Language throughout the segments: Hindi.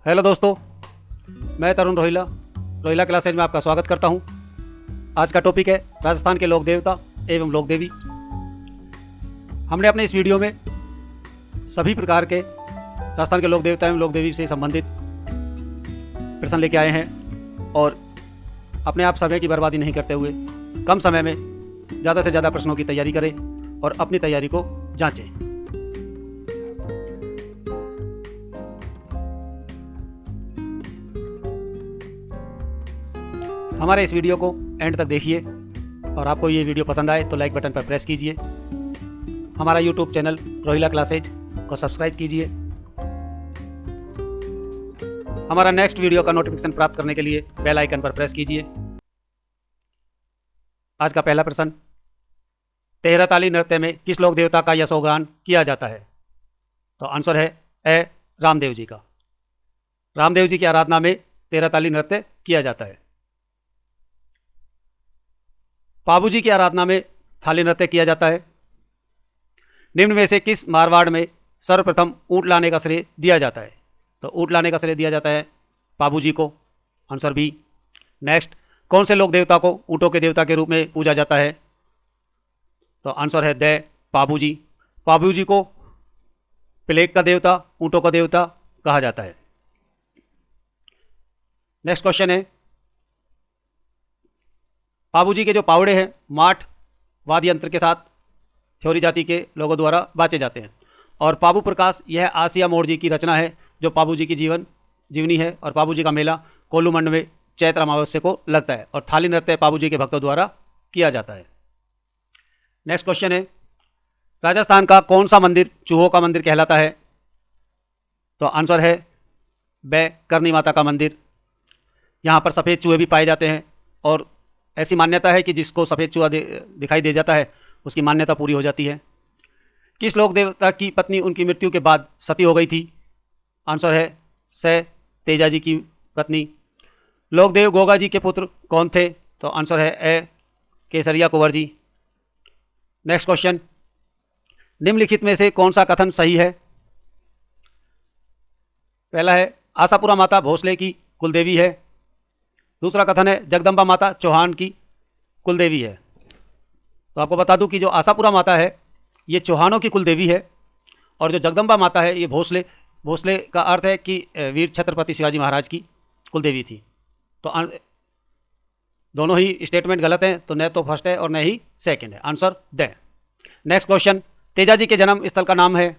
हेलो दोस्तों, मैं तरुण रोहिला रोहिला क्लासेज में आपका स्वागत करता हूं। आज का टॉपिक है राजस्थान के लोक देवता एवं लोक देवी। हमने अपने इस वीडियो में सभी प्रकार के राजस्थान के लोक देवता एवं लोक देवी से संबंधित प्रश्न लेके आए हैं और अपने आप समय की बर्बादी नहीं करते हुए कम समय में ज़्यादा से ज़्यादा प्रश्नों की तैयारी करें और अपनी तैयारी को जांचें। हमारे इस वीडियो को एंड तक देखिए और आपको ये वीडियो पसंद आए तो लाइक बटन पर प्रेस कीजिए। हमारा यूट्यूब चैनल रोहिला क्लासेज को सब्सक्राइब कीजिए। हमारा नेक्स्ट वीडियो का नोटिफिकेशन प्राप्त करने के लिए बेल आइकन पर प्रेस कीजिए। आज का पहला प्रश्न, तेहरताली नृत्य में किस लोक देवता का यशोगान किया जाता है? तो आंसर है ए रामदेव जी का। रामदेव जी की आराधना में तेहरताली नृत्य किया जाता है। पाबू जी की आराधना में थाली नृत्य किया जाता है। निम्न में से किस मारवाड़ में सर्वप्रथम ऊंट लाने का श्रेय दिया जाता है? तो ऊंट लाने का श्रेय दिया जाता है पाबू जी को। Answer B. नेक्स्ट, कौन से लोक देवता को ऊंटों के देवता के रूप में पूजा जाता है? तो आंसर है द पाबू जी। पाबू जी को प्लेग का देवता, ऊंटों का देवता कहा जाता है। नेक्स्ट क्वेश्चन है, पाबू जी के जो पावड़े हैं माठ वाद्य यंत्र के साथ थ्योरी जाति के लोगों द्वारा बाचे जाते हैं। और पाबू प्रकाश यह आसिया मोड़ जी की रचना है जो पाबू जी की जीवनी है। और पाबू जी का मेला कोल्लूमंड में चैत्र अमावस्या को लगता है और थाली नृत्य पाबू जी के भक्तों द्वारा किया जाता है। नेक्स्ट क्वेश्चन है, राजस्थान का कौन सा मंदिर चूहों का मंदिर कहलाता है? तो आंसर है ब करनी माता का मंदिर। यहाँ पर सफ़ेद चूहे भी पाए जाते हैं और ऐसी मान्यता है कि जिसको सफ़ेद चूहा दिखाई दे जाता है उसकी मान्यता पूरी हो जाती है। किस लोक देवता की पत्नी उनकी मृत्यु के बाद सती हो गई थी? आंसर है स तेजा जी की पत्नी। लोकदेव गोगा जी के पुत्र कौन थे? तो आंसर है ए केसरिया कुंवर जी। नेक्स्ट क्वेश्चन, निम्नलिखित में से कौन सा कथन सही है? पहला है आशापुरा माता भोसले की कुलदेवी है। दूसरा कथन है जगदम्बा माता चौहान की कुलदेवी है। तो आपको बता दूं कि जो आशापुरा माता है ये चौहानों की कुलदेवी है और जो जगदम्बा माता है ये भोसले का अर्थ है कि वीर छत्रपति शिवाजी महाराज की कुलदेवी थी। तो दोनों ही स्टेटमेंट गलत हैं, तो न तो फर्स्ट है और न ही सेकंड है। Answer the. Next question, Teja ji के जन्म स्थल का नाम है?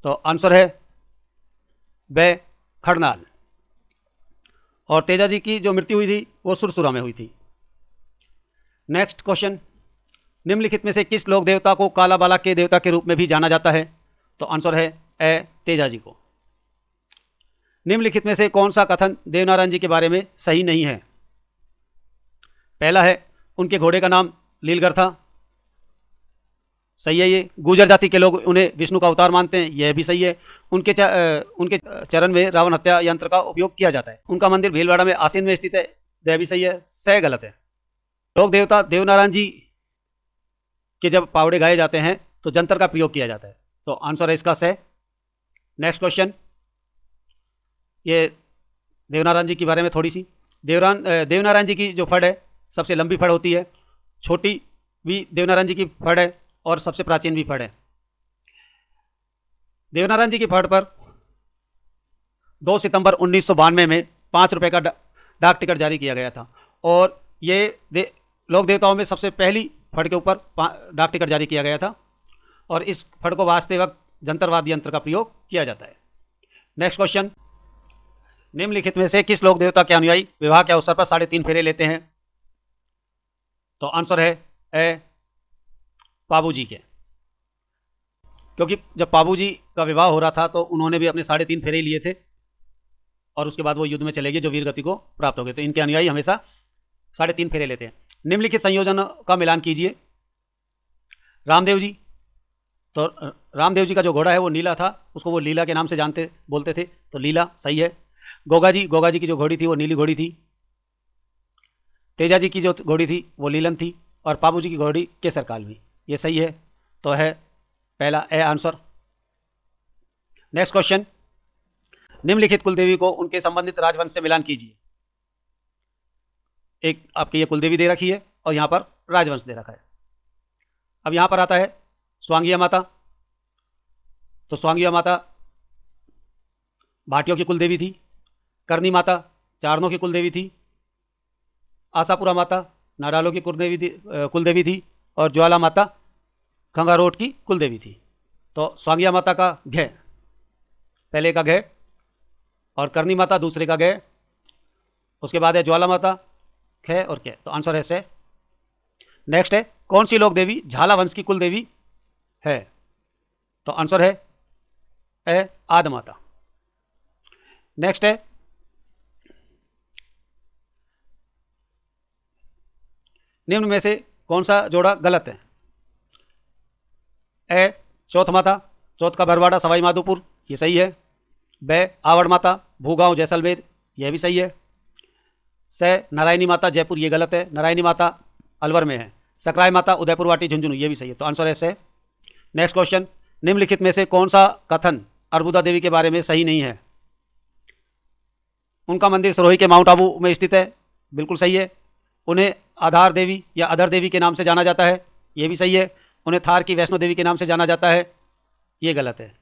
तो आंसर है ब खड़नाल। और तेजा जी की जो मृत्यु हुई थी वो सुरसुरा में हुई थी। नेक्स्ट क्वेश्चन, निम्नलिखित में से किस लोक देवता को काला बाला के देवता के रूप में भी जाना जाता है? तो आंसर है ए तेजा जी को। निम्नलिखित में से कौन सा कथन देवनारायण जी के बारे में सही नहीं है? पहला है उनके घोड़े का नाम लीलगर था। सही है ये। गुर्जर जाति के लोग उन्हें विष्णु का अवतार मानते हैं, यह भी सही है। उनके चरण में रावण हत्या यंत्र का उपयोग किया जाता है। उनका मंदिर भीलवाड़ा में आसीन में स्थित है, यह भी सही है। स गलत है। लोक देवता देवनारायण जी के जब पावड़े गाए जाते हैं तो जंतर का प्रयोग किया जाता है, तो आंसर है इसका स। नेक्स्ट क्वेश्चन, ये देवनारायण जी के बारे में थोड़ी सी। देवनारायण जी की जो फड़ है सबसे लंबी फड़ होती है, छोटी भी देवनारायण जी की फड़ है और सबसे प्राचीन भी फड़ है। देवनारायण जी की फड़ पर 2 सितंबर 1992 में 5 रुपये का डाक टिकट जारी किया गया था और ये लोक देवताओं में सबसे पहली फड़ के ऊपर डाक टिकट जारी किया गया था और इस फड़ को वाजते वक्त जंतरवाद यंत्र का प्रयोग किया जाता है। नेक्स्ट क्वेश्चन, निम्नलिखित में से किस लोक देवता के अनुयायी विवाह के अवसर पर 3.5 फेरे लेते हैं? तो आंसर है ए पाबू जी के। क्योंकि जब पाबू जी का विवाह हो रहा था तो उन्होंने भी अपने 3.5 फेरे लिए थे और उसके बाद वो युद्ध में चले गए जो वीर गति को प्राप्त हो गए। तो इनके अनुयायी हमेशा 3.5 फेरे लेते हैं। निम्नलिखित संयोजन का मिलान कीजिए। रामदेव जी, तो रामदेव जी का जो घोड़ा है वो नीला था, उसको वो लीला के नाम से बोलते थे, तो लीला सही है। गोगा जी की जो घोड़ी थी वो नीली घोड़ी थी। तेजा जी की जो घोड़ी थी वो लीलन थी और पाबू जी की घोड़ी केसर कालवी, ये सही है। तो है पहला ए आंसर। नेक्स्ट क्वेश्चन, निम्नलिखित कुलदेवी को उनके संबंधित राजवंश से मिलान कीजिए। एक आपकी ये कुलदेवी दे रखी है और यहाँ पर राजवंश दे रखा है। अब यहाँ पर आता है स्वांगिया माता। तो स्वांगिया माता भाटियों की कुलदेवी थी। करनी माता चारणों की कुलदेवी थी। आशापुरा माता नाडालों की कुलदेवी थी और ज्वाला माता खंगारोट की कुलदेवी थी। तो स्वांगिया माता का घय पहले का घय और करनी माता दूसरे का घय, उसके बाद है ज्वाला माता ख और कै। तो आंसर है से। नेक्स्ट है कौन सी लोक देवी झाला वंश की कुलदेवी है? तो आंसर है ए आद माता। नेक्स्ट है निम्न में से कौन सा जोड़ा गलत है? ए चौथ माता, चौथ का बरवाड़ा सवाई माधोपुर, ये सही है। ब आवड़ माता भूगांव जैसलमेर, यह भी सही है। से नारायणी माता जयपुर, ये गलत है, नारायणी माता अलवर में है। सकराय माता उदयपुर वाटी झुंझुनू, ये भी सही है। तो आंसर है से। नेक्स्ट क्वेश्चन निम्नलिखित में से कौन सा कथन अर्बुदा देवी के बारे में सही नहीं है? उनका मंदिर सिरोही के माउंट आबू में स्थित है, बिल्कुल सही है। उन्हें आधार देवी या अधर देवी के नाम से जाना जाता है, ये भी सही है। उन्हें थार की वैष्णो देवी के नाम से जाना जाता है, ये गलत है।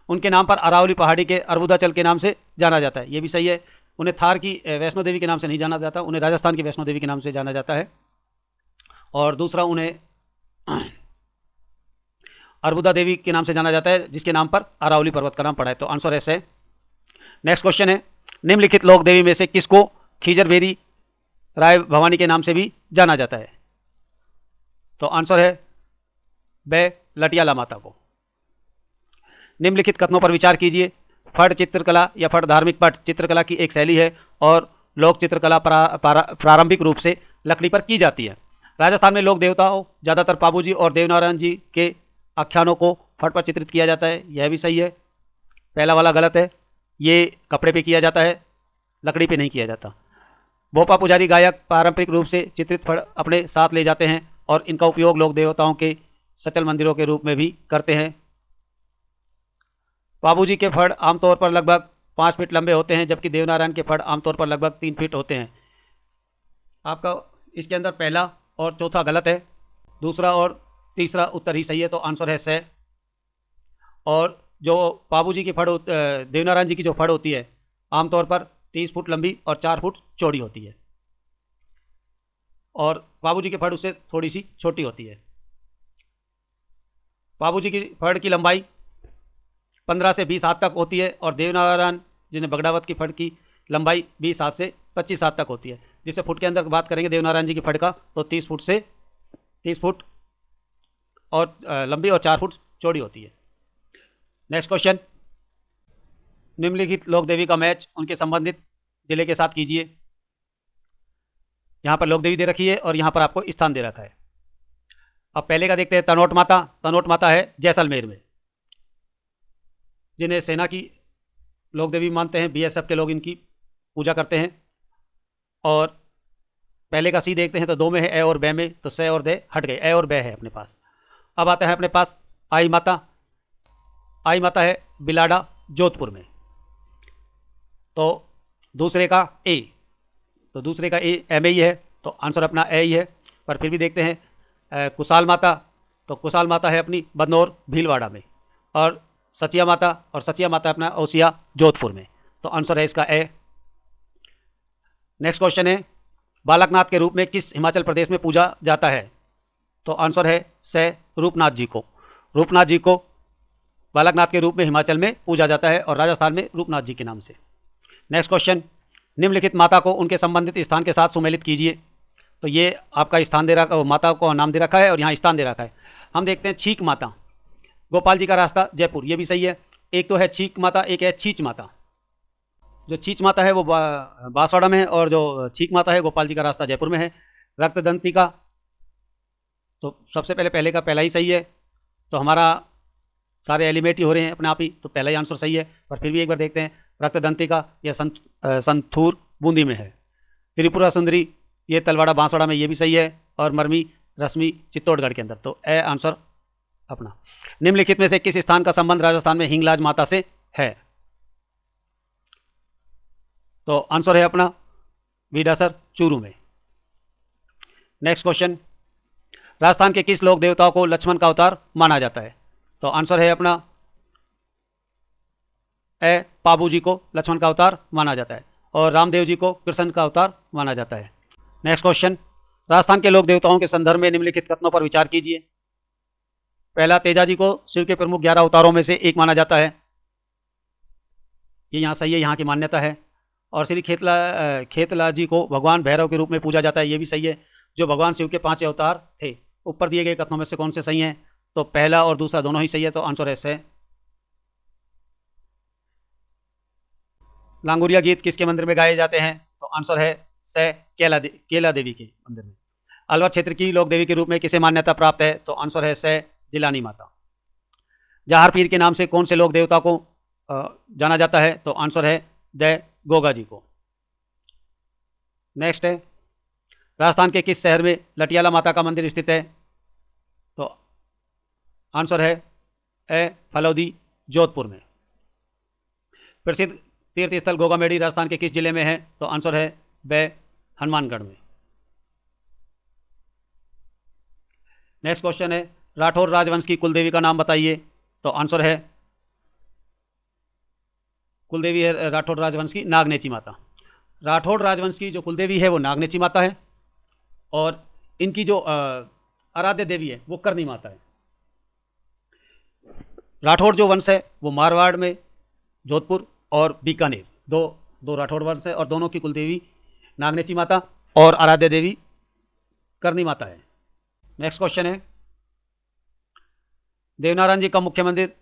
उनके नाम पर अरावली पहाड़ी के अर्बुदाचल के नाम से जाना जाता है, ये भी सही है। उन्हें थार की वैष्णो देवी के नाम से नहीं जाना जाता, उन्हें राजस्थान की वैष्णो देवी के नाम से जाना जाता है। और दूसरा उन्हें अर्बुदा देवी के नाम से जाना जाता है, जिसके नाम पर अरावली पर्वत का नाम पड़ा है। तो आंसर है से। नेक्स्ट क्वेश्चन है निम्नलिखित लोक देवी में से किसको खीजर भेरी राय भवानी के नाम से भी जाना जाता है? तो आंसर है ब लटियाला माता को। निम्नलिखित कथनों पर विचार कीजिए। फट चित्रकला या फट धार्मिक पट चित्रकला की एक शैली है और लोक चित्रकला प्रारंभिक रूप से लकड़ी पर की जाती है। राजस्थान में लोक देवताओं ज़्यादातर पाबूजी और देवनारायण जी के आख्यानों को फट पर चित्रित किया जाता है, यह भी सही है। पहला वाला गलत है, ये कपड़े पे किया जाता है, लकड़ी पे नहीं किया जाता। भोपा पुजारी गायक पारंपरिक रूप से चित्रित फड़ अपने साथ ले जाते हैं और इनका उपयोग लोक देवताओं के सचल मंदिरों के रूप में भी करते हैं। बाबूजी के फड़ आमतौर पर लगभग 5 फीट लंबे होते हैं, जबकि देवनारायण के फड़ आमतौर पर लगभग 3 फीट होते हैं। आपका इसके अंदर पहला और चौथा गलत है, दूसरा और तीसरा उत्तर ही सही है। तो आंसर है से। और जो बाबूजी की फड़ देवनारायण जी की जो फड़ होती है आमतौर पर 30 फुट लंबी और 4 फुट चौड़ी होती है, और बाबूजी की फड़ उससे थोड़ी सी छोटी होती है। बाबूजी की फड़ की लंबाई 15 से 20 हाथ तक होती है और देवनारायण जिन्हें बगड़ावत की फड़ की लंबाई 20 हाथ से 25 हाथ तक होती है। जिससे फुट के अंदर बात करेंगे देवनारायण जी की फड़ का तो 30 फुट और लंबी और 4 फुट चौड़ी होती है। नेक्स्ट क्वेश्चन निम्नलिखित लोक देवी का मैच उनके संबंधित जिले के साथ कीजिए। यहाँ पर लोक देवी दे रखी है और यहाँ पर आपको स्थान दे रखा है। अब पहले का देखते हैं तनोट माता। तनोट माता है जैसलमेर में, जिन्हें सेना की लोक देवी मानते हैं, बीएसएफ के लोग इनकी पूजा करते हैं। और पहले का सी देखते हैं तो 2 में है ए और बै में, तो से और दे हट गए, ए और बै है अपने पास। अब आता है अपने पास आई माता। आई माता है बिलाडा जोधपुर में, तो दूसरे का ए, तो दूसरे का ए में ही है, तो आंसर अपना ए ही है। पर फिर भी देखते हैं कुशाल माता, तो कुशाल माता है अपनी बदनौर भीलवाड़ा में, और सचिया माता, और सचिया माता अपना ओसिया जोधपुर में, तो आंसर है इसका ए। नेक्स्ट क्वेश्चन है बालकनाथ के रूप में किस हिमाचल प्रदेश में पूजा जाता है? तो आंसर है से रूपनाथ जी को। रूपनाथ जी को बालकनाथ के रूप में हिमाचल में पूजा जाता है और राजस्थान में रूपनाथ जी के नाम से। नेक्स्ट क्वेश्चन निम्नलिखित माता को उनके संबंधित स्थान के साथ सुमेलित कीजिए। तो ये आपका स्थान दे रखा, माता को नाम दे रखा है और यहाँ स्थान दे रखा है। हम देखते हैं छीक माता, गोपाल जी का रास्ता जयपुर, ये भी सही है। एक तो है छीक माता, एक है छीच माता। जो छीच माता है वो बांसवाड़ा में है और जो छीक माता है गोपाल जी का रास्ता जयपुर में है। रक्तदंती का, तो सबसे पहले का पहला ही सही है, तो हमारा सारे एलिमेट ही हो रहे हैं अपने आप ही, तो पहला ही आंसर सही है। पर फिर भी एक बार देखते हैं रक्तदंती का, यह संथूर बूंदी में है। त्रिपुरा सुंदरी ये तलवाड़ा बांसवाड़ा में, ये भी सही है। और मरमी रश्मि चित्तौड़गढ़ के अंदर, तो ए आंसर अपना। निम्नलिखित में से किस स्थान का संबंध राजस्थान में हिंगलाज माता से है? तो आंसर है अपना बीडासर चूरू में। नेक्स्ट क्वेश्चन, राजस्थान के किस लोक देवताओं को लक्ष्मण का अवतार माना जाता है? तो आंसर है अपना ए पाबू जी को लक्ष्मण का अवतार माना जाता है और रामदेव जी को कृष्ण का अवतार माना जाता है। नेक्स्ट क्वेश्चन, राजस्थान के लोक देवताओं के संदर्भ में निम्नलिखित कथनों पर विचार कीजिए। पहला, तेजा जी को शिव के प्रमुख 11 अवतारों में से एक माना जाता है, ये यहाँ सही है, यहाँ की मान्यता है। और श्री खेतला जी को भगवान भैरव के रूप में पूजा जाता है, ये भी सही है, जो भगवान शिव के 5 अवतार थे। ऊपर दिए गए कथनों में से कौन से सही हैं? तो पहला और दूसरा दोनों ही सही है, तो आंसर है से। लांगुरिया गीत किसके मंदिर में गाए जाते हैं? तो आंसर है से केला देवी के मंदिर में। अलवर क्षेत्र की लोक देवी के रूप में किसे मान्यता प्राप्त है? तो आंसर है से जिलानी माता। जहार पीर के नाम से कौन से लोक देवता को जाना जाता है? तो आंसर है द गोगा जी को। नेक्स्ट है, राजस्थान के किस शहर में लटियाला माता का मंदिर स्थित है? तो आंसर है ए फलौदी जोधपुर में। प्रसिद्ध तीर्थ स्थल गोगामेडी राजस्थान के किस जिले में है? तो आंसर है ब हनुमानगढ़ में। नेक्स्ट क्वेश्चन है, राठौर राजवंश की कुलदेवी का नाम बताइए। तो आंसर है कुलदेवी है राठौर राजवंश की नागनेची माता। राठौर राजवंश की जो कुलदेवी है वो नागनेची माता है और इनकी जो आराध्य देवी है वो करनी माता है। राठौर जो वंश है वो मारवाड़ में जोधपुर और बीकानेर दो राठौर वंश है और दोनों की कुलदेवी नागनेची माता और आराध्य देवी करनी माता है। नेक्स्ट क्वेश्चन है, देवनारायण जी का मुख्य मंदिर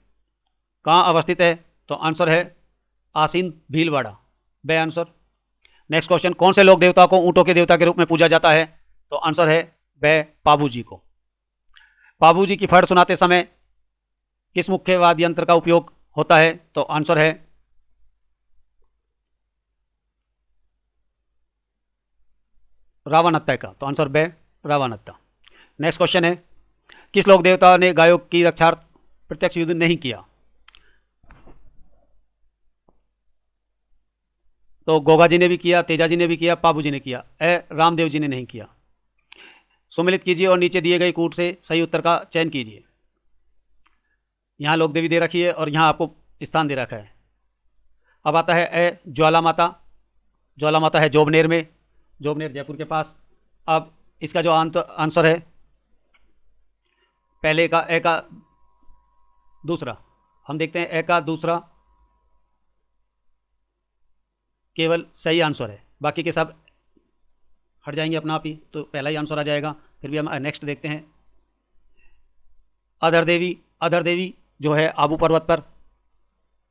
कहाँ अवस्थित है? तो आंसर है आसीन भीलवाड़ा, बे आंसर। नेक्स्ट क्वेश्चन, कौन से लोक देवता को ऊंटों के देवता के रूप में पूजा जाता है? तो आंसर है बे पाबू जी को। पाबू जी की फड़ सुनाते समय किस मुख्य वाद्य यंत्र का उपयोग होता है? तो आंसर है रावणत्ता का, तो आंसर बे रावणत्ता। नेक्स्ट क्वेश्चन है, किस लोक देवता ने गायों की रक्षार्थ प्रत्यक्ष युद्ध नहीं किया? तो गोगा जी ने भी किया, तेजा जी ने भी किया, पाबू जी ने किया, रामदेव जी ने नहीं किया। सुमिलित कीजिए और नीचे दिए गए कूट से सही उत्तर का चयन कीजिए। यहाँ लोक देवी दे रखी है और यहाँ आपको स्थान दे रखा है। अब आता है ज्वाला माता। ज्वाला माता है जोबनेर में, जोबनेर जयपुर के पास। अब इसका जो आंसर है पहले का ए का दूसरा, हम देखते हैं ए का दूसरा केवल सही आंसर है, बाकी के सब हट जाएंगे अपना आप ही, तो पहला ही आंसर आ जाएगा। फिर भी हम नेक्स्ट देखते हैं, अधर देवी जो है आबू पर्वत पर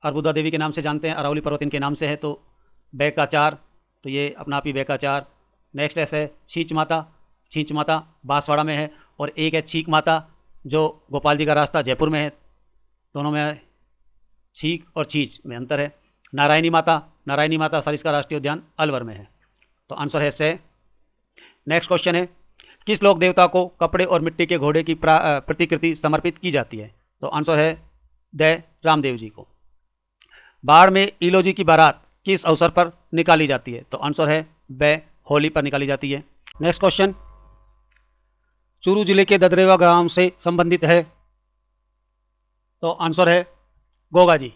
अर्बुदा देवी के नाम से जानते हैं, अरावली पर्वत इनके नाम से है, तो बेकाचार, तो ये अपना आप ही बेकाचार। नेक्स्ट ऐसे छींच माता बांसवाड़ा में है और एक है छीक माता जो गोपाल जी का रास्ता जयपुर में है, दोनों में छीक और छींच में अंतर है। नारायणी माता सरिस्का राष्ट्रीय उद्यान अलवर में है, तो आंसर है से। नेक्स्ट क्वेश्चन है, किस लोक देवता को कपड़े और मिट्टी के घोड़े की प्रतिकृति समर्पित की जाती है? तो आंसर है द रामदेव जी को। बाढ़ में ईलो जी की बारात किस अवसर पर निकाली जाती है? तो आंसर है ब होली पर निकाली जाती है। नेक्स्ट क्वेश्चन, चूरू जिले के ददरेवा गांव से संबंधित है? तो आंसर है गोगा जी,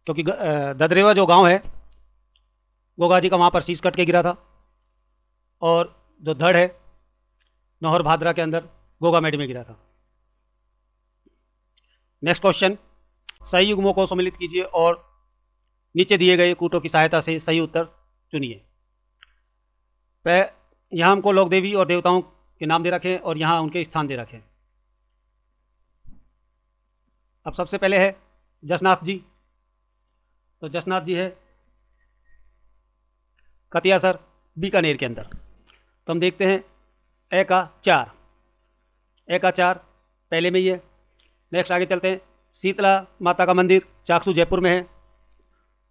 क्योंकि ददरेवा जो गांव है गोगा जी का वहाँ पर शीश कट के गिरा था और जो धड़ है नौहर भादरा के अंदर गोगामेडी में गिरा था। नेक्स्ट क्वेश्चन, सही युग्मों को सम्मिलित कीजिए और नीचे दिए गए कूटों की सहायता से सही उत्तर चुनिए। यहाँ हमको लोक देवी और देवताओं के नाम दे रखे हैं और यहाँ उनके स्थान दे रखे हैं। अब सबसे पहले है जसनाथ जी, तो जसनाथ जी है कतियासर बीकानेर के अंदर। तो हम देखते हैं ए का 4 पहले में ही है। नेक्स्ट आगे चलते हैं, शीतला माता का मंदिर चाकसू जयपुर में है,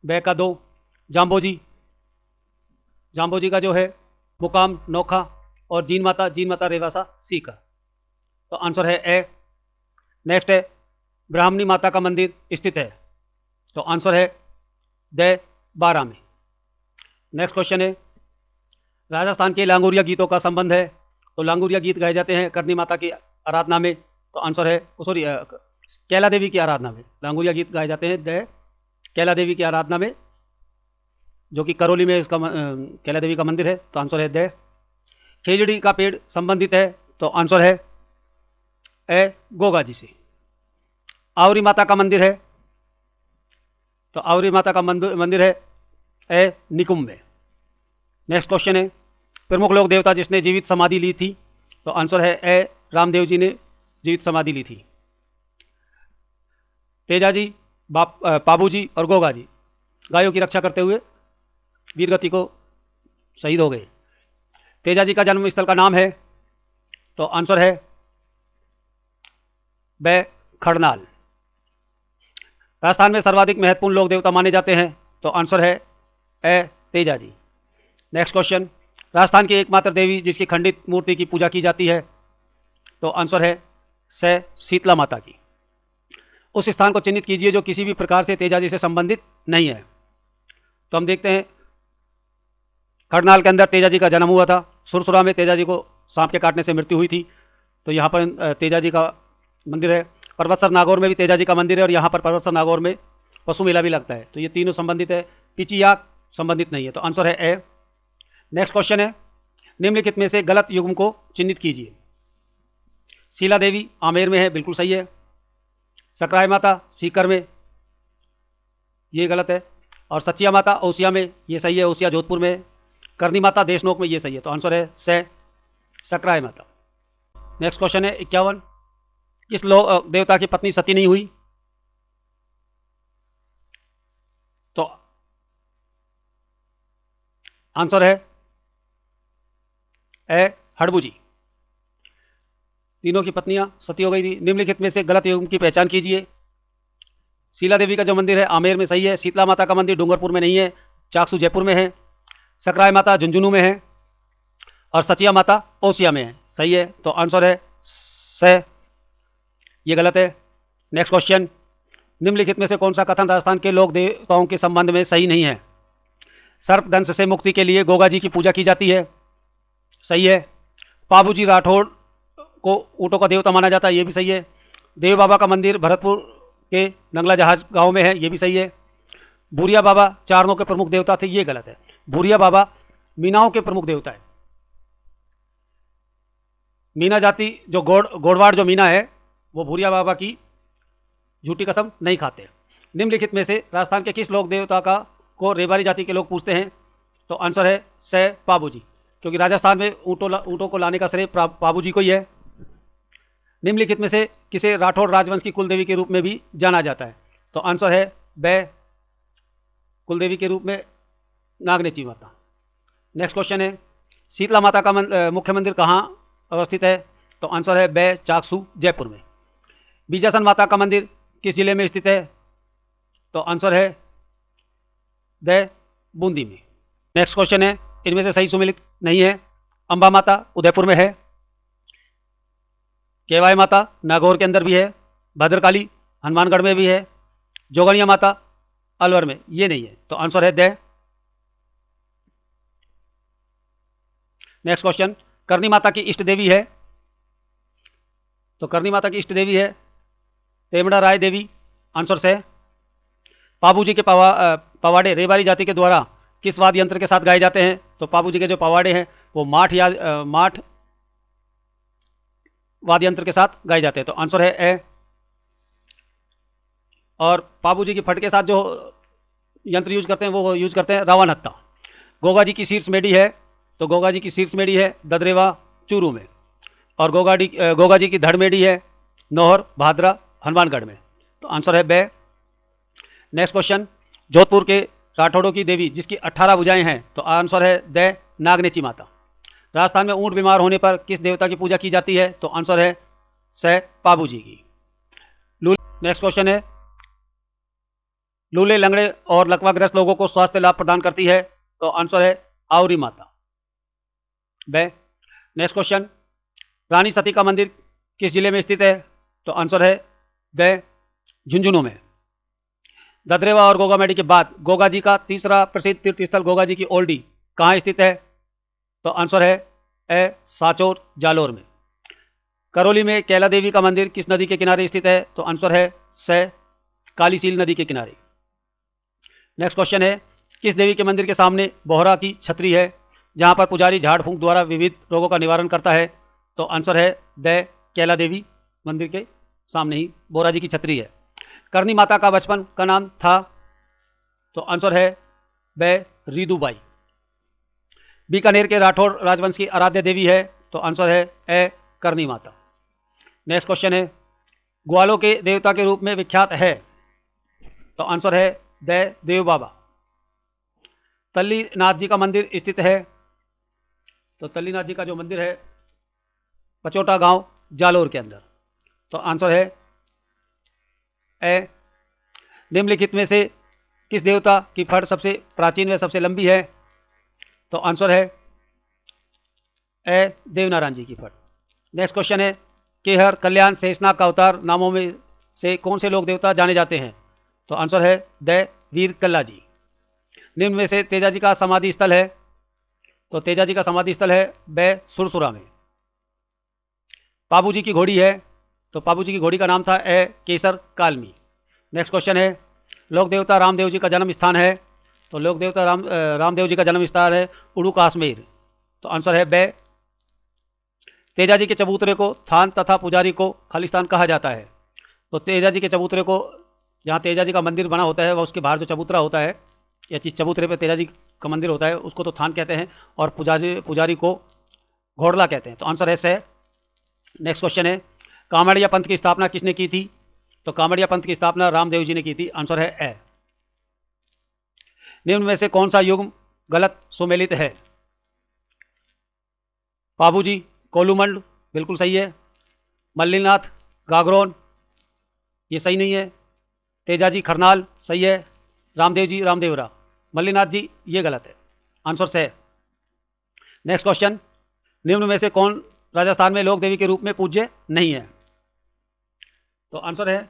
ब का 2। जाम्बो जी का जो है मुकाम नोखा और जीन माता रेवासा सी का, तो आंसर है ए। नेक्स्ट है ब्राह्मणी माता का मंदिर स्थित है, तो आंसर है द 12 में। नेक्स्ट क्वेश्चन है, राजस्थान के लांगुरिया गीतों का संबंध है। तो लांगुरिया गीत गाए जाते हैं करनी माता की आराधना में। तो आंसर है सॉरी कैला देवी की आराधना में लांगुरिया गीत गाए जाते हैं कैला देवी की आराधना में, जो कि करौली में इसका कैला देवी का मंदिर है। तो आंसर है खेजड़ी का पेड़ संबंधित है। तो आंसर है ए गोगा जी से। आवरी माता का मंदिर है। तो आवरी माता का मंदिर है ए निकुंभ में। नेक्स्ट क्वेश्चन है, प्रमुख लोक देवता जिसने जीवित समाधि ली थी। तो आंसर है ए रामदेव जी ने जीवित समाधि ली थी। तेजा जी, पाबू जी और गोगा जी गायों की रक्षा करते हुए वीरगति को शहीद हो गए। तेजा जी का जन्म स्थल का नाम है। तो आंसर है ब खड़नाल। राजस्थान में सर्वाधिक महत्वपूर्ण लोक देवता माने जाते हैं। तो आंसर है ए तेजा जी। नेक्स्ट क्वेश्चन, राजस्थान की एकमात्र देवी जिसकी खंडित मूर्ति की पूजा की जाती है। तो आंसर है से शीतला माता की। उस स्थान को चिन्हित कीजिए जो किसी भी प्रकार से तेजा जी से संबंधित नहीं है। तो हम देखते हैं खड़नाल के अंदर तेजा जी का जन्म हुआ था। सुरसुरा में तेजा जी को सांप के काटने से मृत्यु हुई थी। तो यहाँ पर तेजा जी का मंदिर है। पर्वतसर नागौर में भी तेजा जी का मंदिर है और यहाँ पर पर्वतसर नागौर में पशु मेला भी लगता है। तो ये तीनों संबंधित है। पिचियाक संबंधित नहीं है। तो आंसर है ए। नेक्स्ट क्वेश्चन है, निम्नलिखित में से गलत युग्म को चिन्हित कीजिए। शीला देवी आमेर में है, बिल्कुल सही है। सकराय माता सीकर में, ये गलत है। और सचिया माता ओसिया में, ये सही है, ओसिया जोधपुर में। करनी माता देशनोक में, ये सही है। तो आंसर है से सकराय माता। नेक्स्ट क्वेश्चन है 51, किस देवता की पत्नी सती नहीं हुई। तो आंसर है ए हड़बू जी। तीनों की पत्नियां सती हो गई थी। निम्नलिखित में से गलत युग्म की पहचान कीजिए। शीला देवी का जो मंदिर है आमेर में, सही है। शीतला माता का मंदिर डूंगरपुर में नहीं है, चाकसू जयपुर में है। सकराय माता झुंझुनू में है और सचिया माता ओसिया में है, सही है। तो आंसर है से, ये गलत है। नेक्स्ट क्वेश्चन, निम्नलिखित में से कौन सा कथन राजस्थान के लोक देवताओं के संबंध में सही नहीं है। सर्पदंश से मुक्ति के लिए गोगा जी की पूजा की जाती है, सही है। पाबूजी राठौड़ को ऊँटों का देवता माना जाता है, ये भी सही है। देव बाबा का मंदिर भरतपुर के नंगला जहाज गांव में है, ये भी सही है। भूरिया बाबा चारणों के प्रमुख देवता थे, ये गलत है। भूरिया बाबा मीनाओं के प्रमुख देवता है। मीना जाति जो गोड़वाड़ जो मीना है वो भूरिया बाबा की झूठी कसम नहीं खाते। निम्नलिखित में से राजस्थान के किस लोक देवता का को रेबारी जाति के लोग पूछते हैं। तो आंसर है से पाबूजी, क्योंकि राजस्थान में ऊँटों को लाने का श्रेय पाबूजी को ही है। निम्नलिखित में से किसे राठौड़ राजवंश की कुलदेवी के रूप में भी जाना जाता है। तो आंसर है ब कुलदेवी के रूप में नागनेची माता। नेक्स्ट क्वेश्चन है, शीतला माता का मुख्य मंदिर कहाँ अवस्थित है। तो आंसर है ब चाकसू जयपुर में। बीजासन माता का मंदिर किस जिले में स्थित है। तो आंसर है द बूंदी में। नेक्स्ट क्वेश्चन है, इनमें से सही सुमेलित नहीं है। अंबा माता उदयपुर में है। केवाई माता नागौर के अंदर भी है। भद्रकाली हनुमानगढ़ में भी है। जोगणिया माता अलवर में, ये नहीं है। तो आंसर है द। नेक्स्ट क्वेश्चन, करनी माता की इष्ट देवी है। तो करनी माता की इष्ट देवी है तेमड़ा राय देवी, आंसर से। पाबूजी के पवाड़े रेबारी जाति के द्वारा किस वाद्य यंत्र के साथ गाए जाते हैं। तो पाबूजी के जो पवाड़े हैं वो माठ वाद्य यंत्र के साथ गाए जाते हैं। तो आंसर है ए। और पाबूजी की फट के साथ जो यंत्र यूज करते हैं वो यूज करते हैं रावण हत्ता। गोगा जी की शीर्ष मेढ़ी है। तो गोगा जी की शीर्ष मेढ़ी है ददरेवा चूरू में। और गोगा जी की धड़ मेढ़ी है नौहर भादरा हनुमानगढ़ में। तो आंसर है बे। नेक्स्ट क्वेश्चन, जोधपुर के राठौड़ों की देवी जिसकी 18 भुजाएं हैं। तो आंसर है द नागनेची माता। राजस्थान में ऊंट बीमार होने पर किस देवता की पूजा की जाती है। तो आंसर है से पाबूजी की। नेक्स्ट क्वेश्चन है, लूले लंगड़े और लकवाग्रस्त लोगों को स्वास्थ्य लाभ प्रदान करती है। तो आंसर है आवरी माता बे। नेक्स्ट क्वेश्चन, रानी सती का मंदिर किस जिले में स्थित है। तो आंसर है द झुंझुनू में। ददरेवा और गोगामेडी के बाद गोगा जी का तीसरा प्रसिद्ध तीर्थ स्थल गोगा जी की ओल्डी कहाँ स्थित है? तो आंसर है ए साचोर जालोर में। करौली में कैला देवी का मंदिर किस नदी के किनारे स्थित है? तो आंसर है से कालीसील नदी के किनारे। नेक्स्ट क्वेश्चन है, किस देवी के मंदिर के सामने बोहरा की छतरी है जहां पर पुजारी झाड़ फूंक द्वारा विविध रोगों का निवारण करता है? तो आंसर है द कैला देवी मंदिर के सामने ही बोहरा जी की छतरी है। करनी माता का बचपन का नाम था? तो आंसर है ब रीदूबाई। बीकानेर के राठौर राजवंश की आराध्य देवी है? तो आंसर है ए करनी माता। नेक्स्ट क्वेश्चन है, ग्वालों के देवता के रूप में विख्यात है? तो आंसर है द देव बाबा। तल्लीनाथ जी का मंदिर स्थित है? तो तल्लीनाथ जी का जो मंदिर है पचोटा गांव जालोर के अंदर। तो आंसर है ए। निम्नलिखित में से किस देवता की फट सबसे प्राचीन व सबसे लंबी है? तो आंसर है ए देवनारायण जी की फट। नेक्स्ट क्वेश्चन है, केहर कल्याण शेषनाग का अवतार नामों में से कौन से लोक देवता जाने जाते हैं? तो आंसर है द वीर कल्ला जी। निम्न में से तेजा जी का समाधि स्थल है? तो तेजा जी का समाधि स्थल है ब सुरसुरा में। पाबू जी की घोड़ी है? तो पाबू जी की घोड़ी का नाम था ए केसर कालमी। नेक्स्ट क्वेश्चन है, लोक देवता रामदेव जी का जन्म स्थान है? तो लोक देवता रामदेव जी का जन्म स्थान है उड़ू काश्मीर। तो आंसर है ब। तेजा जी के चबूतरे को थान तथा पुजारी को खालिस्तान कहा जाता है? तो तेजा जी के चबूतरे को, जहाँ तेजा जी का मंदिर बना होता है वह उसके बाहर जो चबूतरा होता है या चीज चबूतरे पे तेजा जी का मंदिर होता है उसको तो थान कहते हैं और पुजारी को घोड़ला कहते हैं। तो आंसर है से। नेक्स्ट क्वेश्चन है, कामड़िया पंथ की स्थापना किसने की थी? तो कामड़िया पंथ की स्थापना रामदेव जी ने की थी। आंसर है ए। निम्न में से कौन सा युग्म गलत सुमेलित है? पाबू जी कोलूमंड बिल्कुल सही है। मल्लीनाथ गागरोन ये सही नहीं है। तेजा जी खरनाल सही है। रामदेव जी रामदेवरा। मल्लीनाथ जी ये गलत है। आंसर से। नेक्स्ट क्वेश्चन, निम्न में से कौन राजस्थान में लोक देवी के रूप में पूज्य नहीं है? तो आंसर है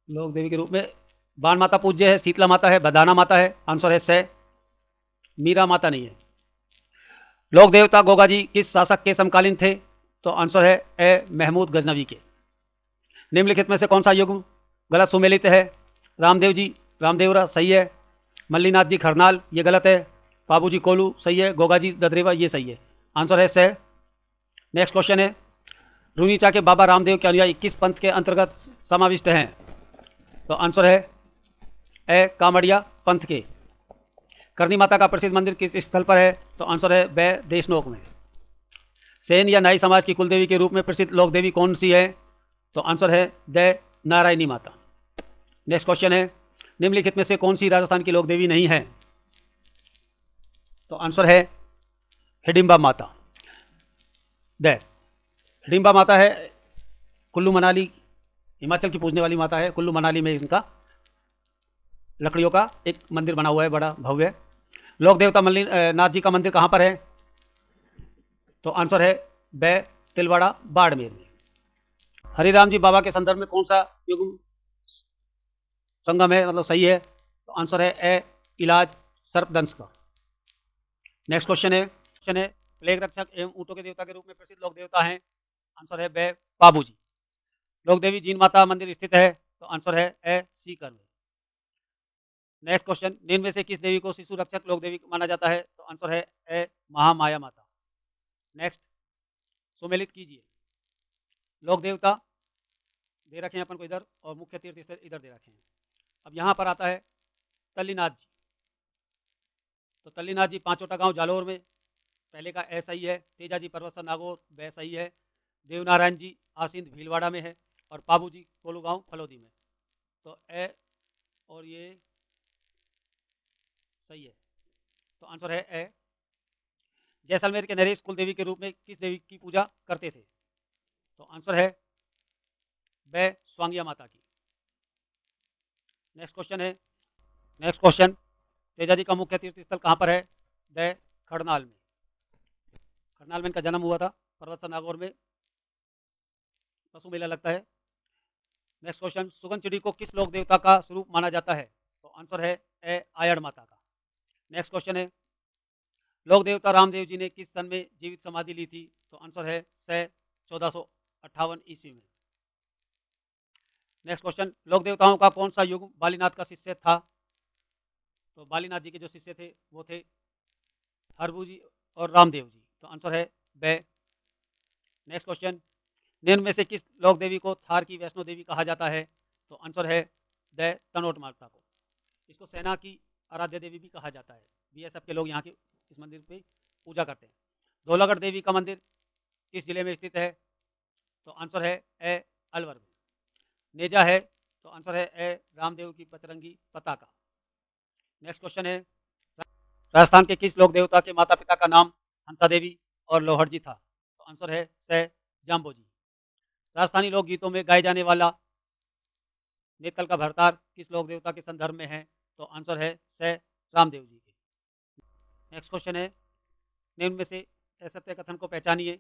लोक देवी के रूप में बाण माता पूज्य है, शीतला माता है, बदाना माता है। आंसर है से। मीरा माता नहीं है। लोक देवता गोगा जी किस शासक के समकालीन थे? तो आंसर है ए महमूद गजनवी के। निम्नलिखित में से कौन सा युग्म गलत सुमेलित है? रामदेव जी रामदेवरा सही है। मल्लीनाथ जी खरनाल ये गलत है। पाबू जी कोलू सही है। गोगा जी ददरेवा ये सही है। आंसर है से। नेक्स्ट क्वेश्चन है, रूनीचा के बाबा रामदेव के अनुयायी किस पंथ के अंतर्गत समाविष्ट हैं? तो आंसर है ए कामड़िया पंथ के। करनी माता का प्रसिद्ध मंदिर किस स्थल पर है? तो आंसर है ब देशनोक में। सेन या नाई समाज की कुलदेवी के रूप में प्रसिद्ध लोक देवी कौन सी है? तो आंसर है द नारायणी माता। नेक्स्ट क्वेश्चन है, निम्नलिखित में से कौन सी राजस्थान की लोक देवी नहीं है? तो आंसर है हिडिंबा माता। द हिडिंबा माता है कुल्लू मनाली हिमाचल की पूजने वाली माता है। कुल्लू मनाली में इनका लकड़ियों का एक मंदिर बना हुआ है बड़ा भव्य। लोक देवता मल्लीनाथ जी का मंदिर कहाँ पर है? तो आंसर है ब तिलवाड़ा बाड़मेर में। हरिराम जी बाबा के संदर्भ में कौन सा युग्म संगम है, मतलब सही है? तो आंसर है ए इलाज सर्पदंश का। नेक्स्ट क्वेश्चन है प्लेग रक्षक एवं ऊँटों के देवता के रूप में प्रसिद्ध लोक देवता हैं? आंसर है ब पाबू जी। लोक देवी जीन माता मंदिर स्थित है? तो आंसर है ए सीकर में। नेक्स्ट क्वेश्चन, निम्न में से किस देवी को शिशु रक्षक लोक देवी माना जाता है? तो आंसर है ए महामाया माता। नेक्स्ट सुमेलित कीजिए। लोक देवता दे रखे हैं अपन को इधर और मुख्य तीर्थ स्थल इधर दे रखे हैं। अब यहाँ पर आता है तल्लीनाथ जी। तो तल्लीनाथ जी पांचोटा गांव जालोर में, पहले का ए सही है। तेजा जी परवस्तर नागौर ब सही है। देवनारायण जी आसिंद भीलवाड़ा में है और पाबू जी कोलू गांव फलोदी में। तो ए और ये सही है। तो आंसर है ए। जैसलमेर के नरेश कुल देवी के रूप में किस देवी की पूजा करते थे? तो आंसर है ब स्वांगिया माता की। नेक्स्ट क्वेश्चन, तेजा जी का मुख्य तीर्थ स्थल कहाँ पर है? द खड़नाल में। खड़नाल में इनका जन्म हुआ था। पर्वत नागौर में पशु मेला लगता है। नेक्स्ट क्वेश्चन, सुगन चिड़ी को किस लोक देवता का स्वरूप माना जाता है? तो आंसर है ए आयड़ माता का। नेक्स्ट क्वेश्चन है, लोक देवता रामदेव जी ने किस सन में जीवित समाधि ली थी? तो आंसर है से 1458 ईस्वी में। नेक्स्ट क्वेश्चन, लोक देवताओं का कौन सा युग बालीनाथ का शिष्य था? तो बालीनाथ जी के जो शिष्य थे वो थे हरभू जी और रामदेव जी। तो आंसर है बे। नेक्स्ट क्वेश्चन, निम्न में से किस लोक देवी को थार की वैष्णो देवी कहा जाता है? तो आंसर है द तनोट माता को। इसको सेना की आराध्य देवी भी कहा जाता है। बीएसएफ के लोग यहाँ के इस मंदिर पे पूजा करते हैं। धौलागढ़ देवी का मंदिर किस जिले में स्थित है? तो आंसर है ए अलवर में। नेजा है तो आंसर है ए रामदेव की पतरंगी पताका। नेक्स्ट क्वेश्चन है, राजस्थान के किस लोक देवता के माता पिता का नाम हंसा देवी और लोहड़ जी था? तो आंसर है से जाम्बो जी। राजस्थानी लोक गीतों में गाए जाने वाला नेतल का भरतार किस लोक देवता के संदर्भ में है? तो आंसर है से रामदेव जी के। नेक्स्ट क्वेश्चन है, निम्न में से असत्य कथन को पहचानिए।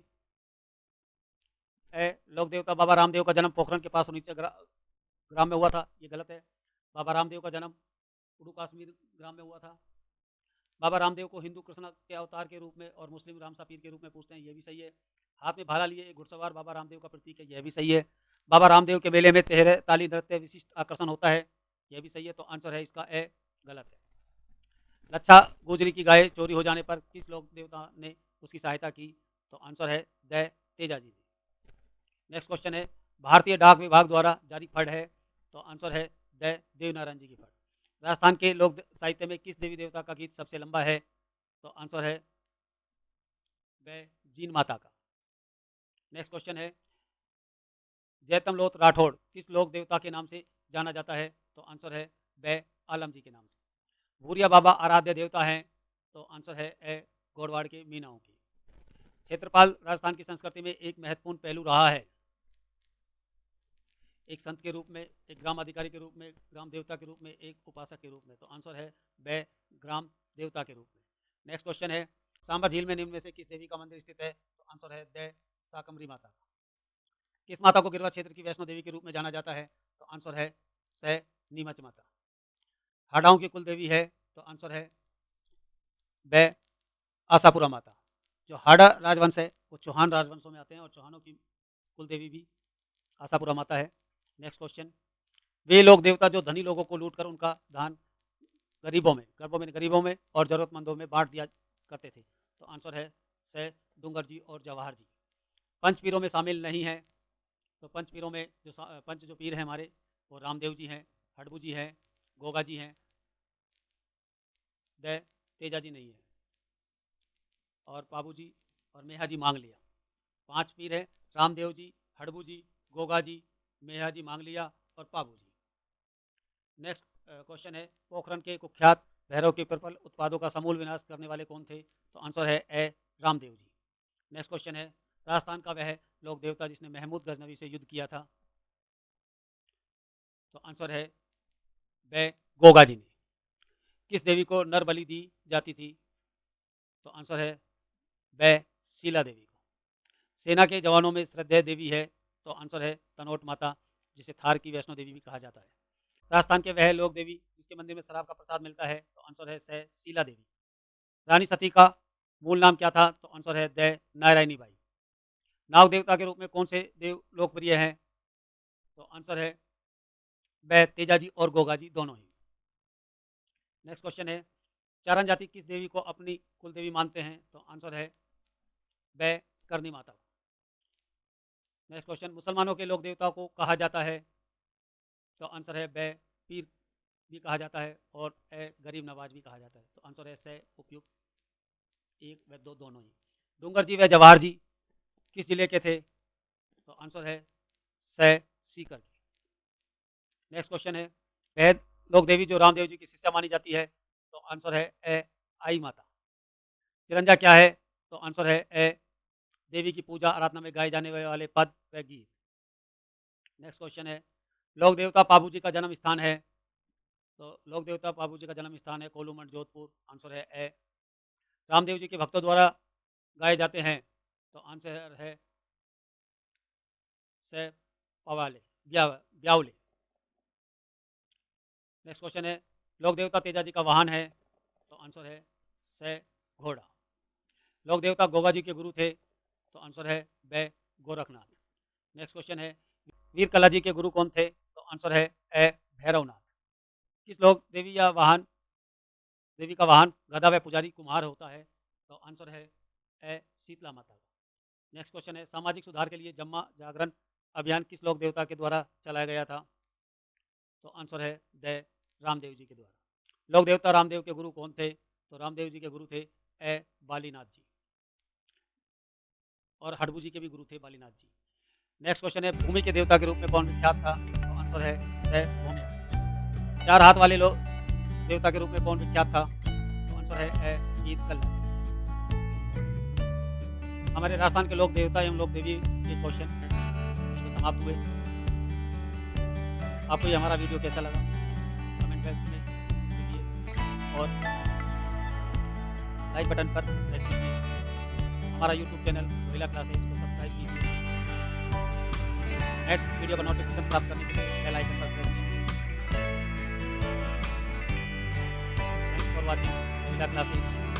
ए लोक देवता बाबा रामदेव का जन्म पोखरण के पास उन्नीस ग्राम में हुआ था, ये गलत है। बाबा रामदेव का जन्म उड़ू कश्मीर ग्राम में हुआ था। बाबा रामदेव को हिंदू कृष्ण के अवतार के रूप में और मुस्लिम रामसा पीर के रूप में पूछते हैं, यह भी सही है। हाथ में भाला लिए एक घुड़सवार बाबा रामदेव का प्रतीक है, यह भी सही है। बाबा रामदेव के मेले में तेहरे ताली नृत्य विशिष्ट आकर्षण होता है, यह भी सही है। तो आंसर है इसका ए गलत है। लच्छा गुजरी की गाय चोरी हो जाने पर किस लोक देवता ने उसकी सहायता की? तो आंसर है द तेजा जी ने। नेक्स्ट क्वेश्चन है, भारतीय डाक विभाग द्वारा जारी फंड है? तो आंसर है द देवनारायण जी की फंड। राजस्थान के लोक साहित्य में किस देवी देवता का गीत सबसे लंबा है? तो आंसर है व जीन माता का। नेक्स्ट क्वेश्चन है, जैतम लोथ राठौड़ किस लोक देवता के नाम से जाना जाता है? तो आंसर है व आलम जी के नाम से। भूरिया बाबा आराध्य देवता हैं? तो आंसर है ए गोड़वाड़ के मीनाओं की। क्षेत्रपाल राजस्थान की संस्कृति में एक महत्वपूर्ण पहलू रहा है, एक संत के रूप में, एक ग्राम अधिकारी के रूप में, ग्राम देवता के रूप में, एक उपासक के रूप में। तो आंसर है ब ग्राम देवता के रूप में। नेक्स्ट क्वेश्चन है, सांबर झील में निम्न में से किस देवी का मंदिर स्थित है? तो आंसर है द साकमरी माता का। किस माता को गिरवा क्षेत्र की वैष्णो देवी के रूप में जाना जाता है? तो आंसर है स नीमच माता। हाड़ाओं की कुल देवी है? तो आंसर है ब आशापुरा माता। जो हाड़ा राजवंश है वो चौहान राजवंशों में आते हैं और चौहानों की कुल देवी भी आशापुरा माता है। नेक्स्ट क्वेश्चन, वे लोग देवता जो धनी लोगों को लूट कर उनका दान गरीबों में और जरूरतमंदों में बांट दिया करते थे। तो आंसर है से डूंगर जी और जवाहर जी। पंच पीरों में शामिल नहीं है। तो पंच पीरों में पंच जो पीर हैं हमारे वो रामदेव जी हैं, हडबू जी हैं, गोगा जी हैं, द तेजा जी नहीं है, और पाबू जी और मेहा जी मांग लिया। 5 पीर हैं, रामदेव जी, हडबू जी, गोगा जी, मेहा जी मांग लिया और पाबू जी। नेक्स्ट क्वेश्चन है, पोखरण के कुख्यात भैरव के प्रबल उत्पादों का समूल विनाश करने वाले कौन थे? तो आंसर है ए रामदेव जी। नेक्स्ट क्वेश्चन है, राजस्थान का वह लोक देवता जिसने महमूद गजनवी से युद्ध किया था? तो आंसर है ब गोगा जी ने। किस देवी को नर बलि दी जाती थी? तो आंसर है ब शीला देवी को। सेना के जवानों में श्रद्धेय देवी है? तो आंसर है तनोट माता, जिसे थार की वैष्णो देवी भी कहा जाता है। राजस्थान के वह लोक देवी जिसके मंदिर में शराब का प्रसाद मिलता है? तो आंसर है से शीला देवी। रानी सती का मूल नाम क्या था? तो आंसर है द नारायणी बाई। नाग देवता के रूप में कौन से देव लोकप्रिय हैं? तो आंसर है ब तेजा जी और गोगा जी दोनों ही। नेक्स्ट क्वेश्चन है, चारण जाति किस देवी को अपनी कुल देवी मानते हैं? तो आंसर है ब करनी माता। नेक्स्ट क्वेश्चन, मुसलमानों के लोक देवता को कहा जाता है? तो आंसर है ब पीर भी कहा जाता है और ए गरीब नवाज भी कहा जाता है। तो आंसर है से उपयुक्त, एक व दो दोनों ही। डूंगर जी व जवाहर जी किस जिले के थे? तो आंसर है से सीकर के। नेक्स्ट क्वेश्चन है, वह लोक देवी जो रामदेव जी की शिष्या मानी जाती है? तो आंसर है ए आई माता। चिरंजा क्या है? तो आंसर है ए देवी की पूजा आराधना में गाए जाने वाले पद व गीत। नेक्स्ट क्वेश्चन है, लोक देवता पाबू जी का जन्म स्थान है? तो लोक देवता पाबू जी का जन्म स्थान है कोलूमठ जोधपुर। आंसर है ए। रामदेव जी के भक्तों द्वारा गाए जाते हैं? तो आंसर है से पवाले ब्यावले। नेक्स्ट क्वेश्चन है लोक देवता तेजा जी का वाहन है, तो आंसर है स घोड़ा। लोक देवता गोगा जी के गुरु थे, तो आंसर है ब गोरखनाथ। नेक्स्ट क्वेश्चन है वीर कला जी के गुरु कौन थे, तो आंसर है ए भैरवनाथ। किस लोक देवी या वाहन देवी का वाहन गधा व पुजारी कुम्हार होता है, तो आंसर है ए शीतला माता। नेक्स्ट क्वेश्चन है सामाजिक सुधार के लिए जम्मा जागरण अभियान किस लोक देवता के द्वारा चलाया गया था, तो आंसर है द रामदेव जी के द्वारा। लोक देवता रामदेव के गुरु कौन थे, तो रामदेव जी के गुरु थे ए बालीनाथ जी, और हडबू जी के भी गुरु थे बालीनाथ जी। नेक्स्ट क्वेश्चन है भूमि के देवता के रूप में कौन विख्यात था, तो आंसर है द भूमि। चार हाथ वाले लोग देवता के रूप में कौन विख्यात था, तो आंसर है ए ईद कल्ला। हमारे राजस्थान के लोक देवता एवं लोक देवी के क्वेश्चन समाप्त हुए। आपको ये हमारा वीडियो कैसा लगा कमेंट बॉक्स में लिखिए और लाइक बटन पर प्रेस कीजिए। हमारा यूट्यूब चैनल रोहिला क्लासेस को सब्सक्राइब कीजिए। नेक्स्ट वीडियो का नोटिफिकेशन प्राप्त करने के लिए बेल आइकन पर प्रेस कीजिए। Thanks for watching Rohila classes.